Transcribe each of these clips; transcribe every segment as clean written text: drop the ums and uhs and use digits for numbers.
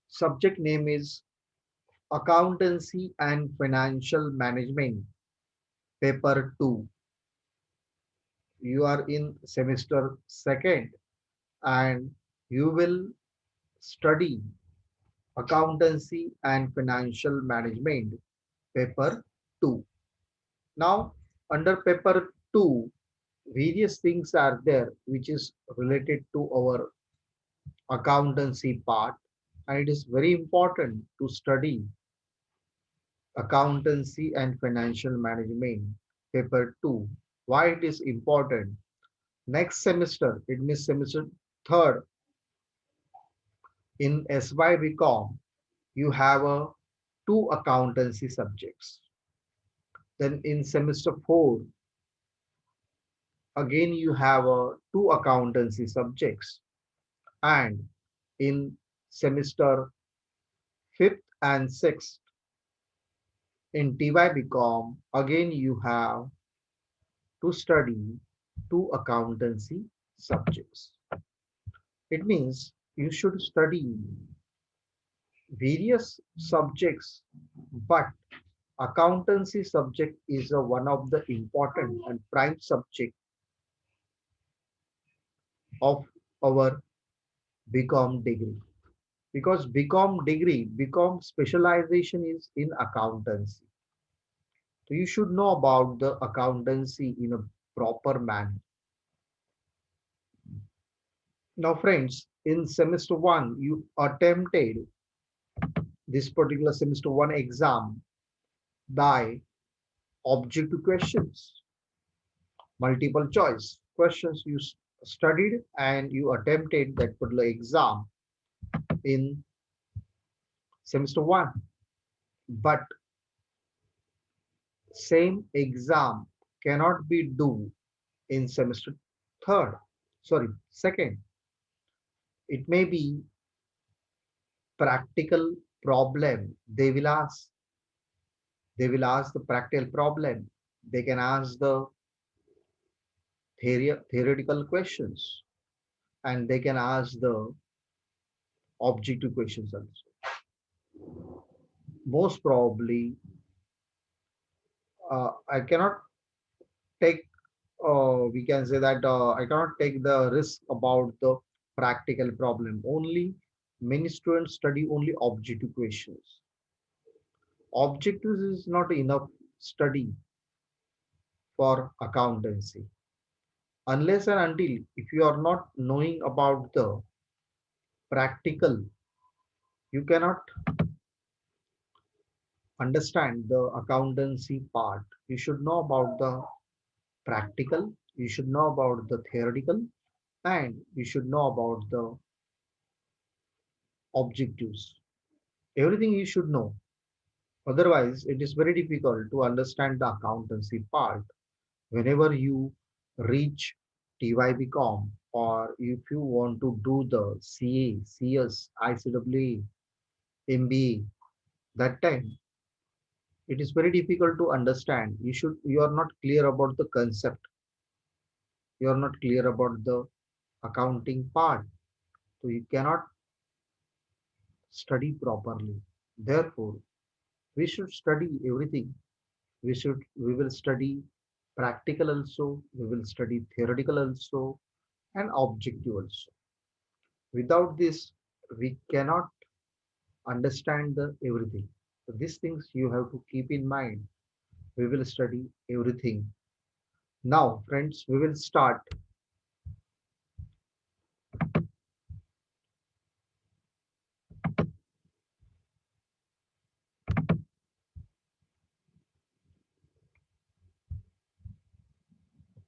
Subject name is Accountancy and Financial Management, Paper 2. You are in semester second and you will study Accountancy and Financial Management, Paper 2. Now, under Paper 2, various things are there which is related to our accountancy part, and it is very important to study Accountancy and Financial Management, Paper 2. Why it is important? Next semester, it means semester third, in FYBCom, you have two accountancy subjects. Then in semester 4, again you have two accountancy subjects. And in semester 5th and 6th, in TYBCom, again you have to study two accountancy subjects. It means you should study various subjects, but accountancy subject is one of the important and prime subject of our BCom degree. Because BCom degree, BCom specialization is in accountancy. So you should know about the accountancy in a proper manner. Now, friends, in semester one, you attempted this particular semester one exam by objective questions, multiple choice questions. You studied and you attempted that particular exam in semester one, but same exam cannot be do in semester third, sorry, second. It may be practical problem. They will ask the practical problem. They can ask the theoretical questions, and they can ask the objective questions also. Most probably, I cannot take, we can say that I cannot take the risk about the practical problem. Only many students study only objective questions. Objectives is not enough study for accountancy. Unless and until if you are not knowing about the practical, you cannot understand the accountancy part. You should know about the practical, you should know about the theoretical, and you should know about the objectives. Everything you should know. Otherwise, it is very difficult to understand the accountancy part whenever you reach TYBCom, or if you want to do the CA, CS, ICAA, MBA, that time it is very difficult to understand. You are not clear about the concept. You are not clear about the accounting part. So you cannot study properly. Therefore, we should study everything. We will study practical also, we will study theoretical also, and objective also. Without this, we cannot understand the everything. So these things you have to keep in mind. We will study everything. Now, friends, we will start.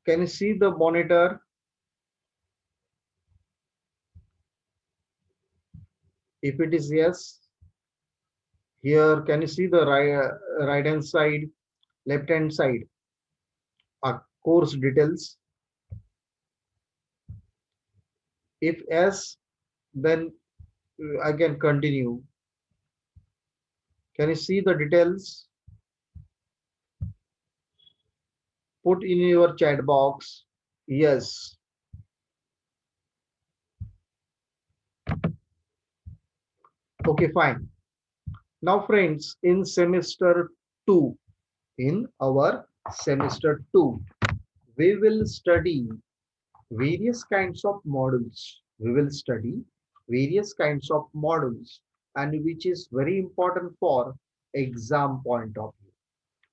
Can you see the monitor? If it is yes, here can you see the right hand side, left hand side, course details? If yes, then I can continue. Can you see the details? Put in your chat box. Yes. Okay, fine. Now, friends, in semester 2, in our semester 2, we will study various kinds of models. We will study various kinds of models, and which is very important for exam point of view.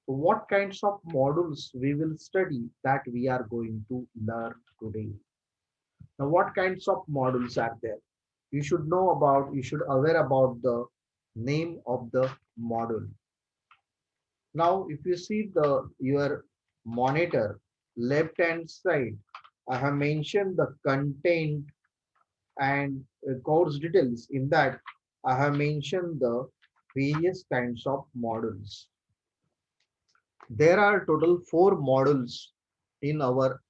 What kinds of models we will study, that we are going to learn today. Now, what kinds of models are there? You should know about, you should aware about the name of the model. Now, if you see the your monitor left hand side, I have mentioned the content and course details. In that, I have mentioned the various kinds of models. There are total 4 models in our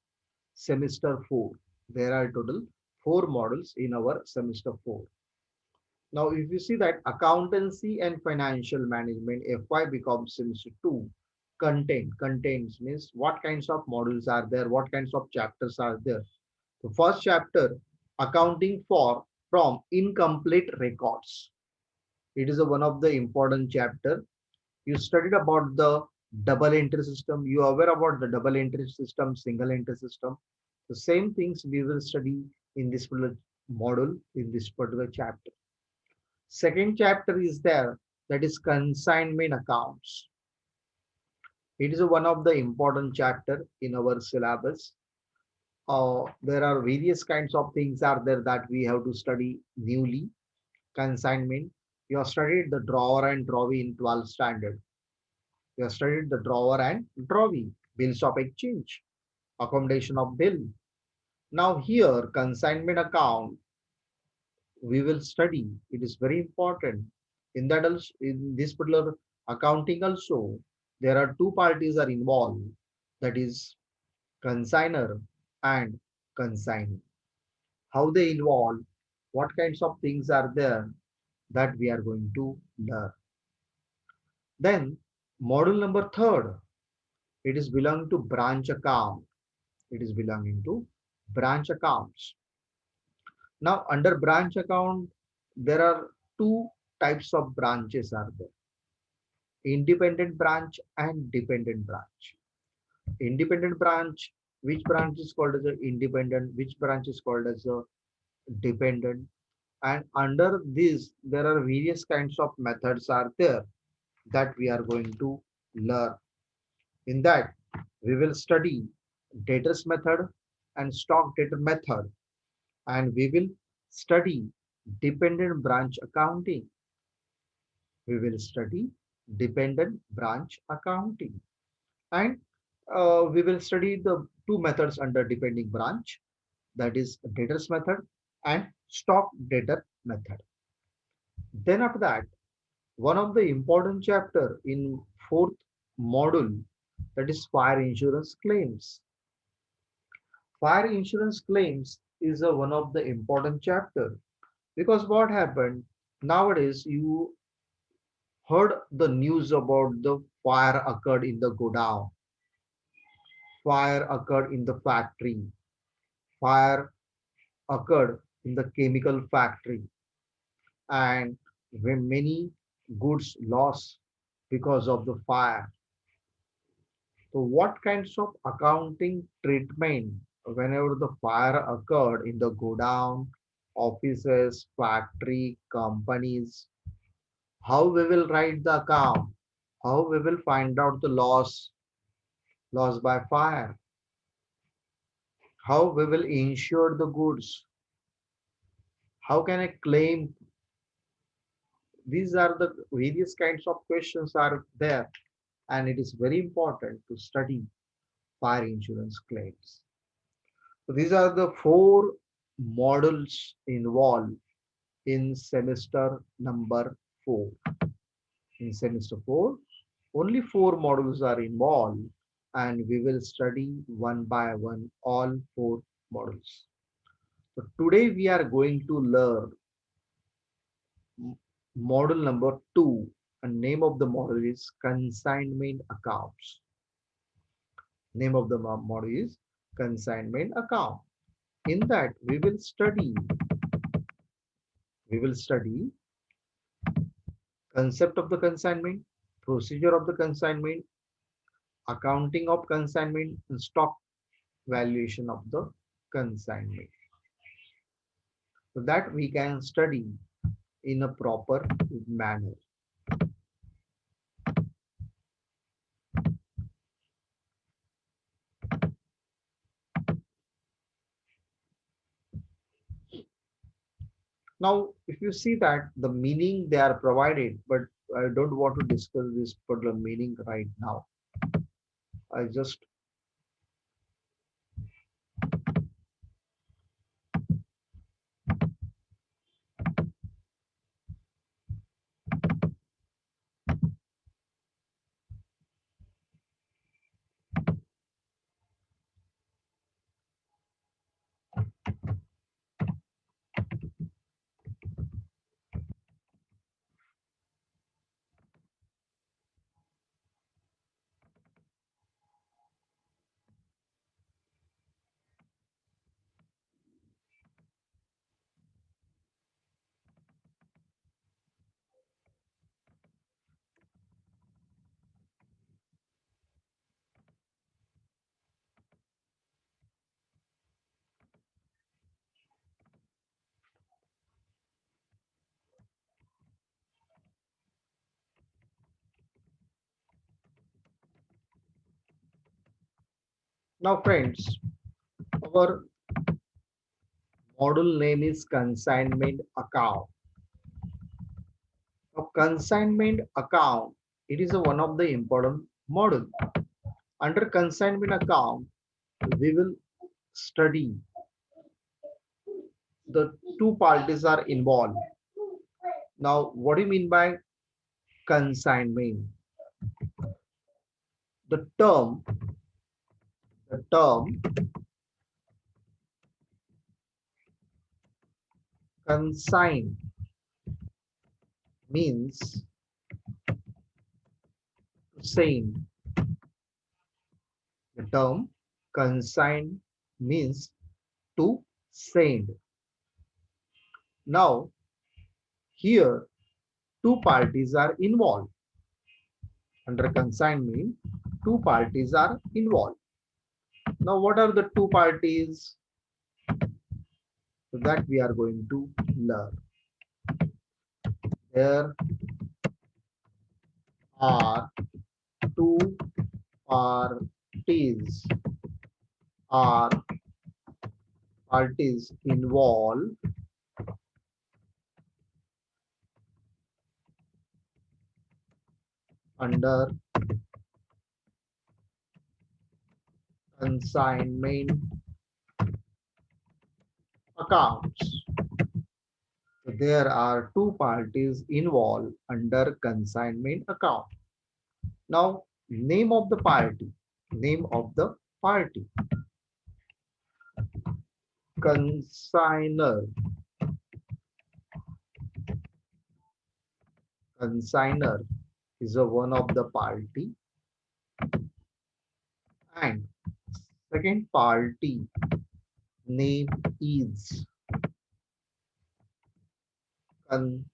semester 4. There are total 4 models in our semester 4. Now, if you see that accountancy and financial management FYBCom semester 2 contains means what kinds of models are there, what kinds of chapters are there. The first chapter, accounting for from incomplete records. It is one of the important chapter. You studied about the double entry system. You are aware about the double entry system, single entry system. The same things we will study in this particular model, in this particular chapter. Second chapter is there, that is consignment accounts. It is one of the important chapter in our syllabus. There are various kinds of things are there that we have to study newly. Consignment. You have studied the drawer and drawing in 12th standard. You have studied the drawer and drawing, bills of exchange, accommodation of bill. Now here, consignment account, we will study. It is very important. In that also, in this particular accounting also, there are two parties are involved. That is consigner and consignee. How they involve, what kinds of things are there, that we are going to learn. Then module number third, it is belonging to branch account. It is belonging to branch accounts. Now under branch account, there are two types of branches are there. Independent branch and dependent branch. Independent branch, which branch is called as a independent, which branch is called as a dependent. And under this, there are various kinds of methods are there that we are going to learn. In that, we will study debtors method and stock debtor method, and we will study dependent branch accounting. We will study dependent branch accounting, and we will study the two methods under depending branch, that is debtors method and stock debtor method. Then after that, one of the important chapter in fourth module, that is fire insurance claims. Fire insurance claims is one of the important chapter, because what happened nowadays, you heard the news about the fire occurred in the godown, fire occurred in the factory, fire occurred in the chemical factory, and when many goods lost because of the fire. So what kinds of accounting treatment whenever the fire occurred in the godown, offices, factory, companies, how we will write the account, how we will find out the loss by fire, how we will insure the goods, how can I claim. These are the various kinds of questions are there, and it is very important to study fire insurance claims. So these are the 4 models involved in semester number 4. In semester 4, only 4 modules are involved, and we will study one by one all 4 modules. So today we are going to learn module number 2, and name of the model is consignment accounts. Name of the module is consignment account. In that we will study concept of the consignment, procedure of the consignment, accounting of consignment, and stock valuation of the consignment. So that we can study in a proper manner. Now, if you see that the meaning they are provided, but I don't want to discuss this particular meaning right now. I just now, friends, our module name is consignment account. A consignment account, it is one of the important module. Under consignment account, we will study the two parties are involved. Now, what do you mean by consignment? The term consign means same. The term consign means to send. Now, here two parties are involved. Under consignment, two parties are involved. Now, what are the two parties? So that we are going to learn. There are two parties are parties involved under consignment accounts. So there are two parties involved under consignment account. Now, name of the party. Name of the party. Consignor. Consignor is a one of the party. And second party name is consignee.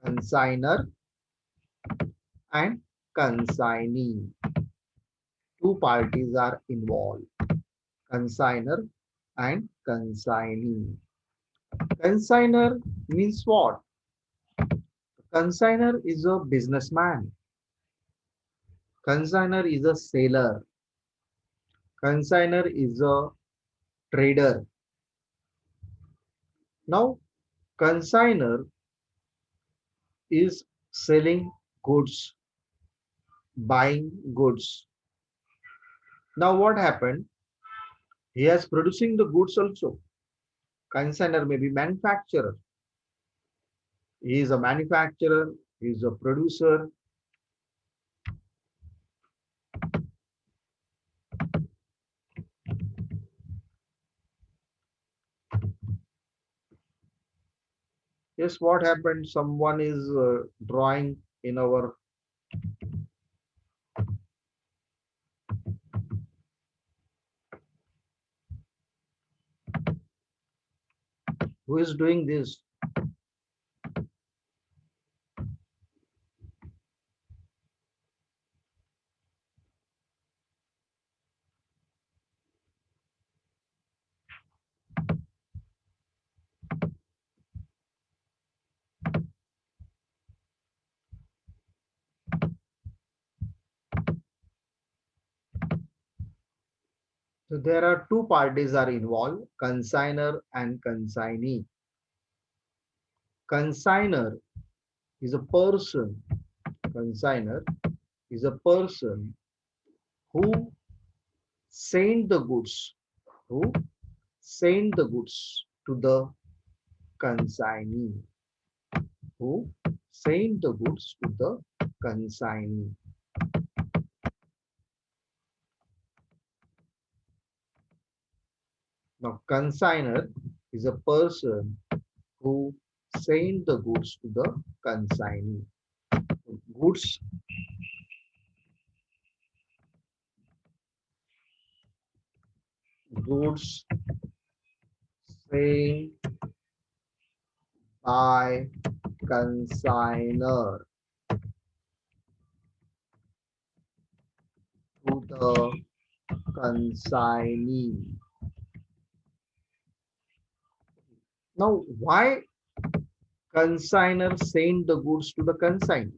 Consignor and consignee. Two parties are involved. Consignor and consignee. Consignor means what? Consignor is a businessman. Consignor is a seller. Consignor is a trader. Now, consignor is selling goods, buying goods. Now, what happened? He is producing the goods also. Consignor may be manufacturer. He is a manufacturer. He is a producer. Yes, what happened? Someone is drawing in our Who is doing this? So there are two parties are involved, consignor and consignee. Consignor is a person, consignor is a person who sent the goods, who sent the goods to the consignee, who sent the goods to the consignee. Now, consignor is a person who sent the goods to the consignee. Goods, goods sent by consignor to the consignee. Now, why consignor sent the goods to the consignee?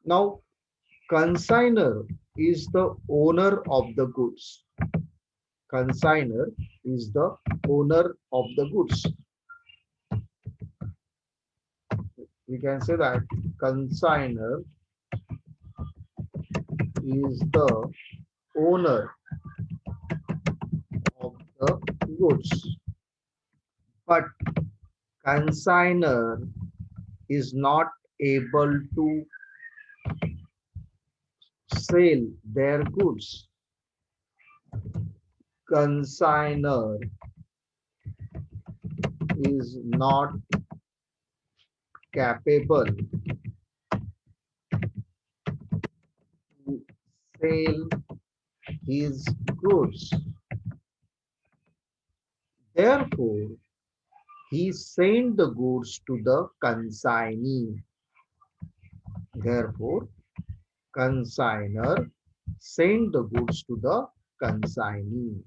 Now, consignor is the owner of the goods. Consignor is the owner of the goods. We can say that consignor is the owner of the goods. But consignor is not able to sell their goods. Consignor is not capable to sell his goods. Therefore, he sent the goods to the consignee. Therefore, consignor sent the goods to the consignee.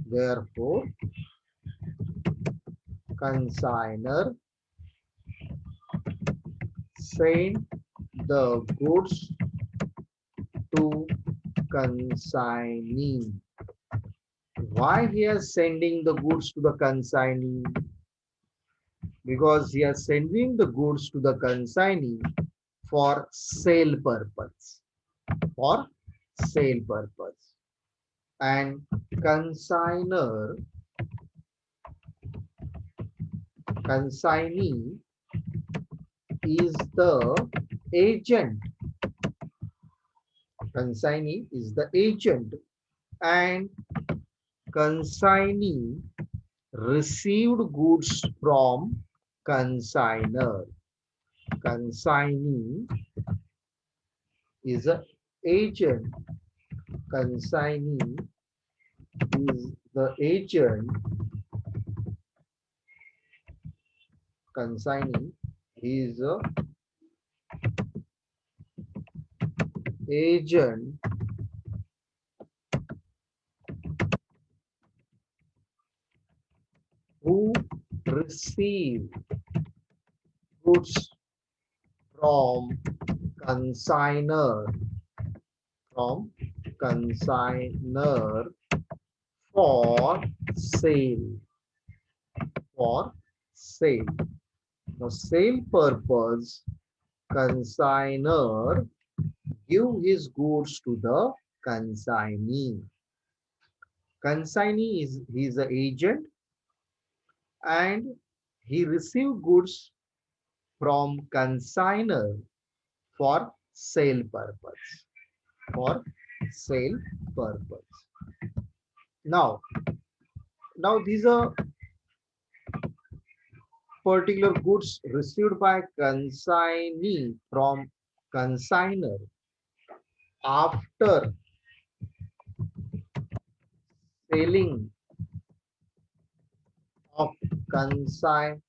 Therefore, consignor sent the goods to consignee. Why he is sending the goods to the consignee? Because he is sending the goods to the consignee for sale purpose. For sale purpose. And consignor, consignee is the agent. Consignee is the agent, and consignee received goods from consignor. Consignee is an agent. Consignee is the agent. Consignee is a agent who receive goods from consignor, from consignor for sale, for sale. For sale purpose, consignor give his goods to the consignee. Consignee is he is the agent, and he receive goods from consignor for sale purpose. For sale purpose. Now, these are particular goods received by consignee from consignor after selling of consigners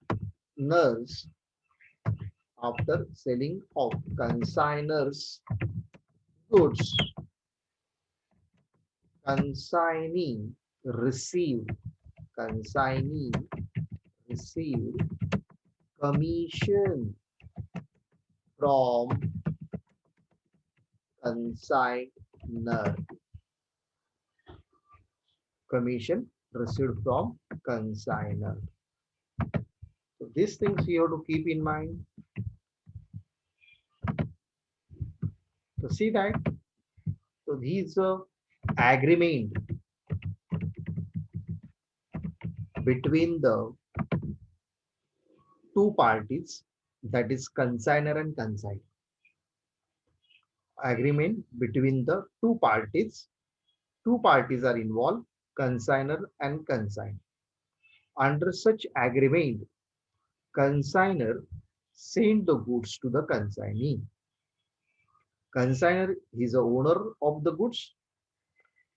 after selling of consigners goods. Consignee receive consignee receive commission from consignor. Commission received from consignor. So these things you have to keep in mind to see that. So these agreement between the two parties, that is consignor and consignee. Agreement between the two parties are involved, consignor and consignee. Under such agreement, consignor send the goods to the consignee. Consignor is the owner of the goods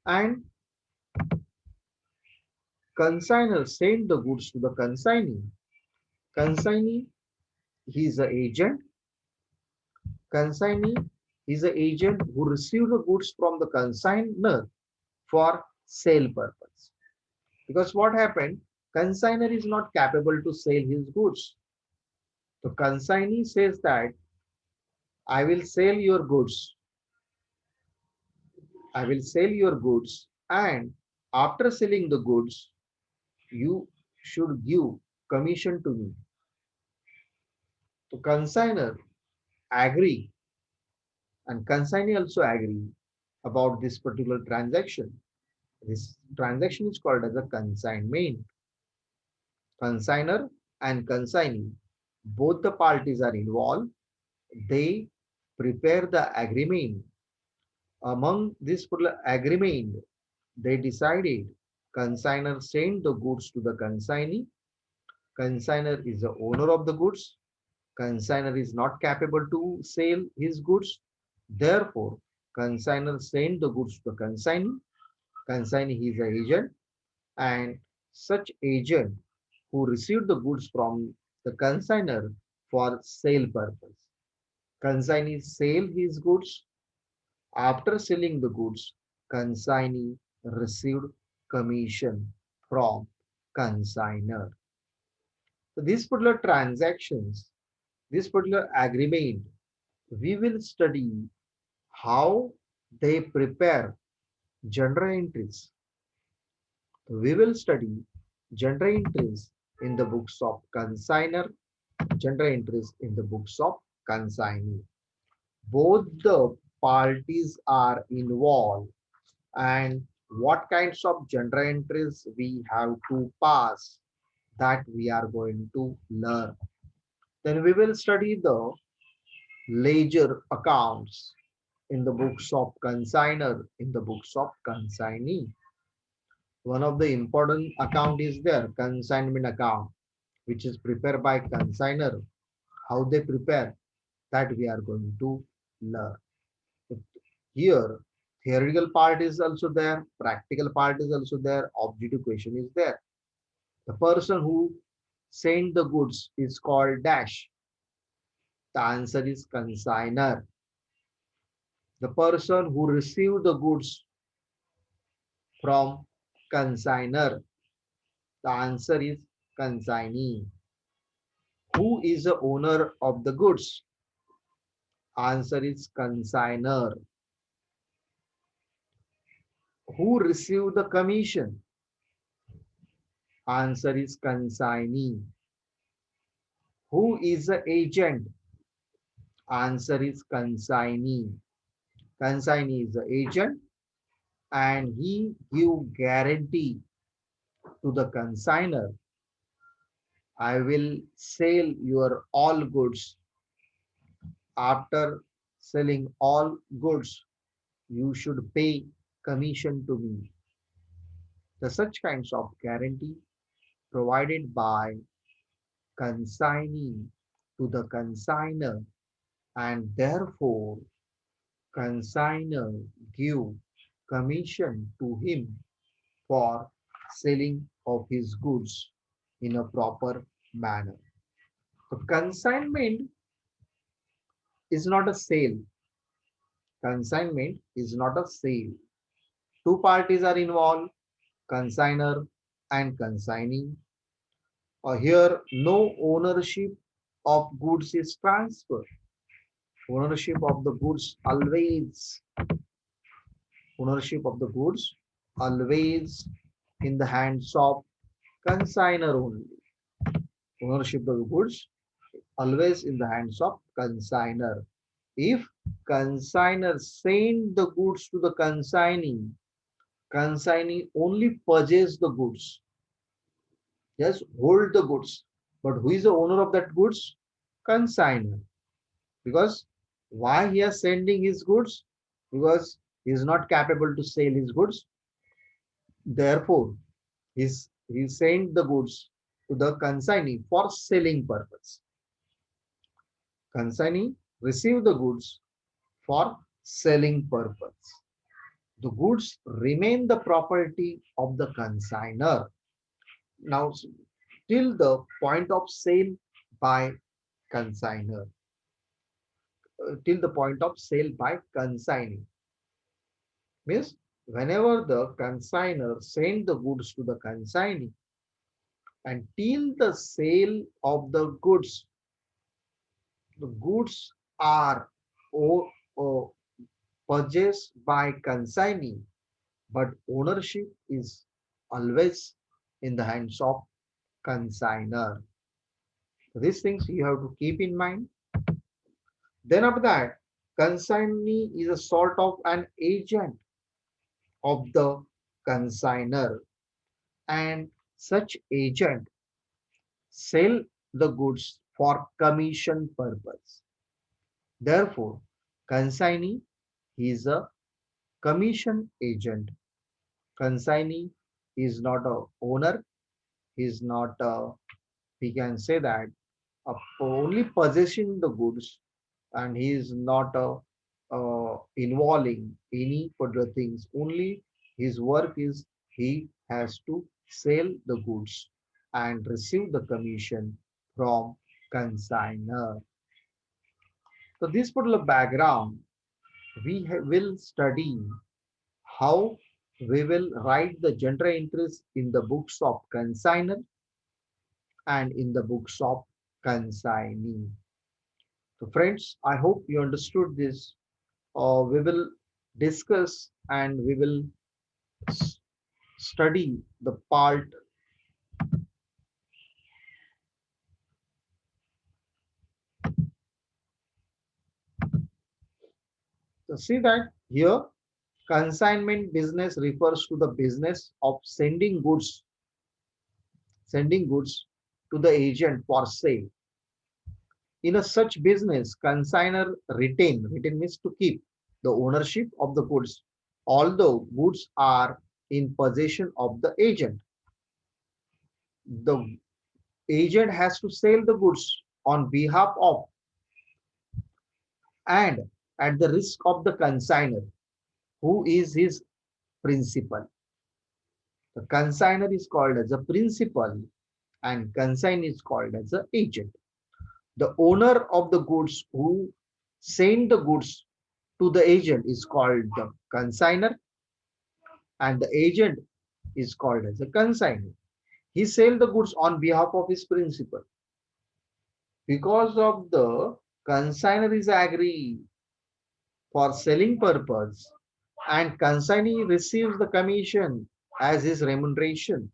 and consignor send the goods to the consignee. Consignee is the agent. Consignee is the agent who receives the goods from the consignor for sale purpose. Because what happened? Consignor is not capable to sell his goods. The consignee says that I will sell your goods. I will sell your goods, and after selling the goods, you should give commission to me. The consignor agree and consignee also agree about this particular transaction. This transaction is called as a consignment. Consignor and consignee, both the parties are involved. They prepare the agreement. Among this particular agreement, they decided consignor sent the goods to the consignee. Consignor is the owner of the goods. Consignor is not capable to sell his goods. Therefore, consignor sent the goods to the consignee. Consignee is the agent, and such agent who received the goods from the consignor for sale purpose. Consignee sell his goods. After selling the goods, consignee received commission from consignor. So these particular transactions, this particular agreement, we will study how they prepare journal entries. We will study journal entries in the books of consignor, journal entries in the books of consignee. Both the parties are involved, and what kinds of journal entries we have to pass, that we are going to learn. Then we will study the ledger accounts in the books of consignor, in the books of consignee. One of the important account is there, consignment account, which is prepared by consignor. How they prepare, that we are going to learn. Here, theoretical part is also there, practical part is also there, objective question is there. The person who sent the goods is called dash. The answer is consignor. The person who received the goods from consignor, the answer is consignee. Who is the owner of the goods? Answer is consignor. Who received the commission? Answer is consignee. Who is the agent? Answer is consignee. Consignee is the agent and he give guarantee to the consignor. I will sell your all goods. After selling all goods, you should pay commission to me. The such kinds of guarantee provided by consignee to the consignor, and therefore consignor give commission to him for selling of his goods. in a proper manner. So consignment is not a sale. Consignment is not a sale. Two parties are involved, consignor and consignee. Here, no ownership of goods is transferred. Ownership of the goods always, ownership of the goods always in the hands of consignor only. Ownership of the goods always in the hands of consignor. If consignor send the goods to the consignee, consignee only purchase the goods. Yes, hold the goods. But who is the owner of that goods? Consignor. Because why he is sending his goods? Because he is not capable to sell his goods. Therefore, he sent the goods to the consignee for selling purpose. Consignee receive the goods for selling purpose. The goods remain the property of the consignor. Now, till the point of sale by consignor, till the point of sale by consignee. Means whenever the consignor send the goods to the consignee and till the sale of the goods are o- o- purchased by consignee, but ownership is always in the hands of consignor. These things you have to keep in mind. Then after that, consignee is a sort of an agent of the consignor, and such agent sell the goods for commission purpose. Therefore, consignee is a commission agent. Consignee is not a owner, is not a, we can say that, only possessing the goods, and he is not involving any further things. Only his work is he has to sell the goods and receive the commission from consignor. So this particular background, we will study how we will write the general entries in the books of consignor and in the books of consignee. So friends, I hope you understood this. We will discuss and we will study the part. So see that here consignment business refers to the business of sending goods to the agent for sale. In a such business, consignor retain means to keep the ownership of the goods, although goods are in possession of the agent. The agent has to sell the goods on behalf of and at the risk of the consignor, who is his principal. The consignor is called as a principal and consignee is called as an agent. The owner of the goods who send the goods to the agent is called the consignor and the agent is called as a consignee. He sells the goods on behalf of his principal. Because of the consignor is agree for selling purpose and consignee receives the commission as his remuneration.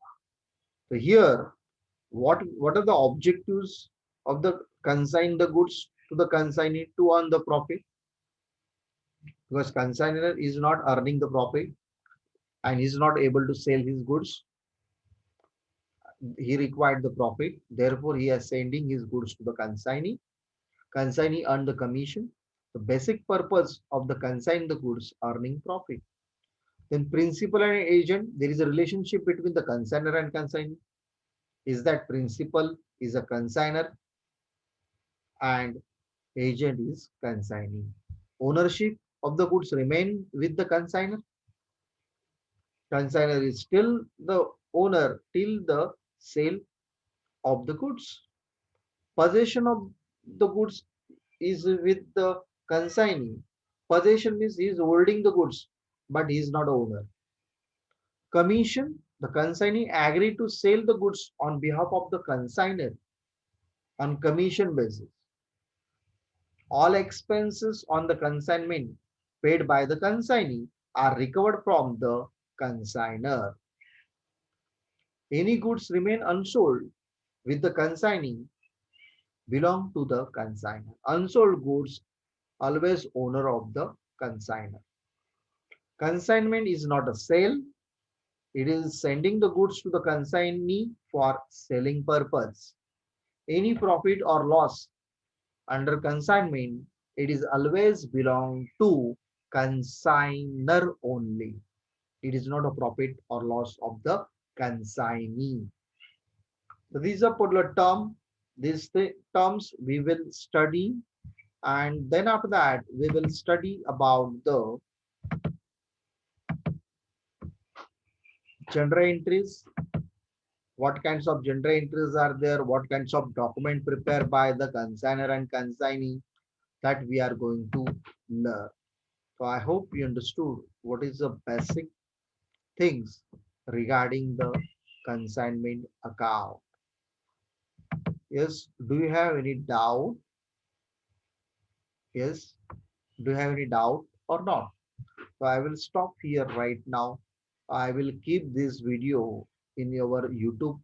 So here, what are the objectives of the consign the goods to the consignee to earn the profit? Because consignor is not earning the profit and is not able to sell his goods. He required the profit. Therefore, he is sending his goods to the consignee. Consignee earn the commission. The basic purpose of the consign the goods earning profit. Then principal and agent, there is a relationship between the consignor and consignee. Is that principal is a consignor and agent is consignee. Ownership of the goods remain with the consignor. Consignor is still the owner till the sale of the goods. Possession of the goods is with the consignee. Possession means he is holding the goods, but he is not owner. Commission, the consignee agreed to sell the goods on behalf of the consignor on commission basis. All expenses on the consignment paid by the consignee are recovered from the consignor. Any goods remain unsold with the consignee belong to the consignor. Unsold goods always owner of the consignor. Consignment is not a sale. It is sending the goods to the consignee for selling purpose. Any profit or loss under consignment, it is always belong to consignor only. It is not a profit or loss of the consignee. So these are particular term. These terms we will study, and then after that we will study about the general entries. What kinds of general entries are there? What kinds of document prepared by the consignor and consignee, that we are going to learn. So I hope you understood what is the basic things regarding the consignment account. Yes, do you have any doubt? Yes, do you have any doubt or not? So I will stop here right now. I will keep this video in your YouTube,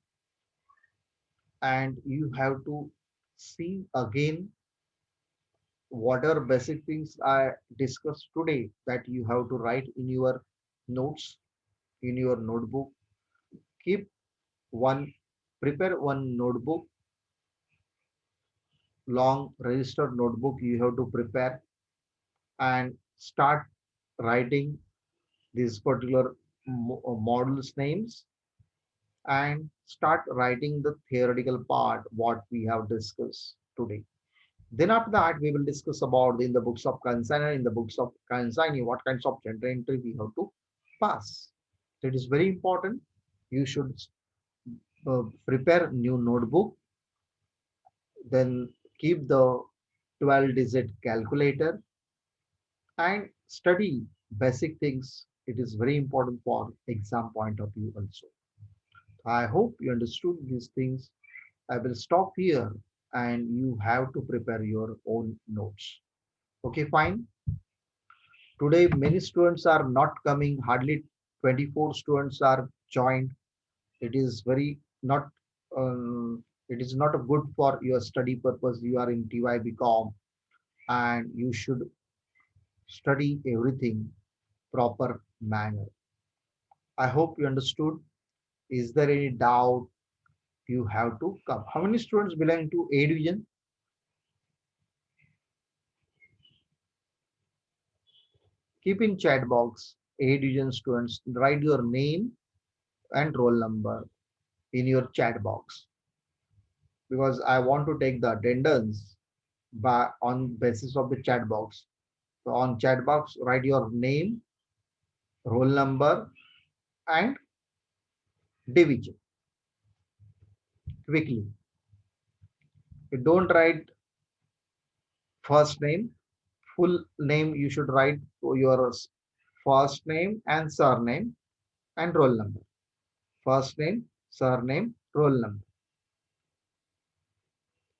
and you have to see again whatever basic things I discussed today, that you have to write in your notes, in your notebook. Keep one, prepare one notebook, long registered notebook you have to prepare, and start writing these particular models names, and start writing the theoretical part what we have discussed today. Then after that, we will discuss about in the books of consignor, in the books of consignee, what kinds of general entry we have to pass. So it is very important. You should prepare new notebook, then keep the 12-digit calculator, and study basic things. It is very important for exam point of view also. I hope you understood these things. I will stop here, and you have to prepare your own notes. Okay, fine. Today, many students are not coming. Hardly 24 students are joined. It is very not. It is not a good for your study purpose. You are in FYBCom, and you should study everything proper manner. I hope you understood. Is there any doubt? You have to come. How many students belong to A division? Keep in chat box A division students. Write your name and roll number in your chat box, because I want to take the attendance by on basis of the chat box. So on chat box, write your name, roll number, and division quickly. You don't write first name, full name. You should write your first name and surname and roll number. First name, surname, roll number.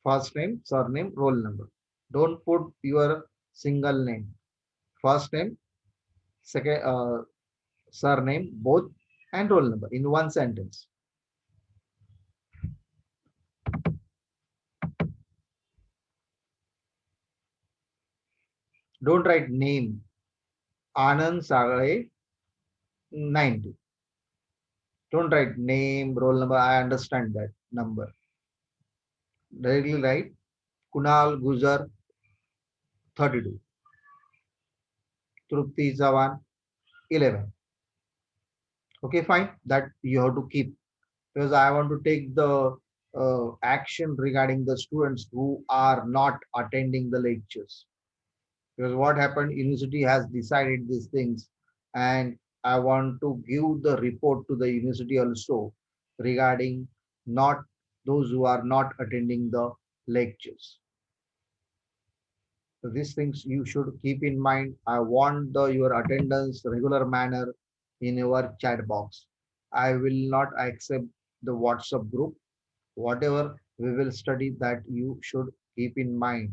First name, surname, roll number. Don't put your single name. First name, second surname, both, and roll number in one sentence. Don't write name. Anand Sagale 90. Don't write name, roll number. I understand that number. Directly write Kunal Gujar 32. Trupti Zawan 11. Okay, fine. That you have to keep, because I want to take the action regarding the students who are not attending the lectures. Because what happened, university has decided these things, and I want to give the report to the university also regarding not those who are not attending the lectures. So these things you should keep in mind. I want your attendance regular manner in your chat box. I will not accept the WhatsApp group. Whatever we will study, that you should keep in mind.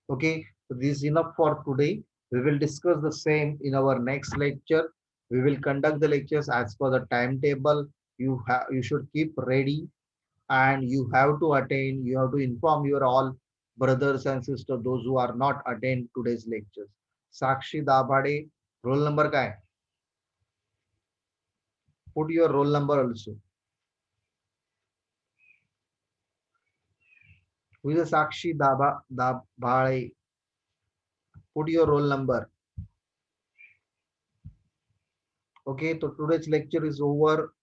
Okay, so this is enough for today. We will discuss the same in our next lecture. We will conduct the lectures as per the timetable. You should keep ready, and you have to attend. You have to inform your all brothers and sisters, those who are not attend today's lectures. Sakshi Dabhade, roll number काय? Put your roll number also. Who is Sakshi Dabhade? Put your roll number. Okay, so today's lecture is over.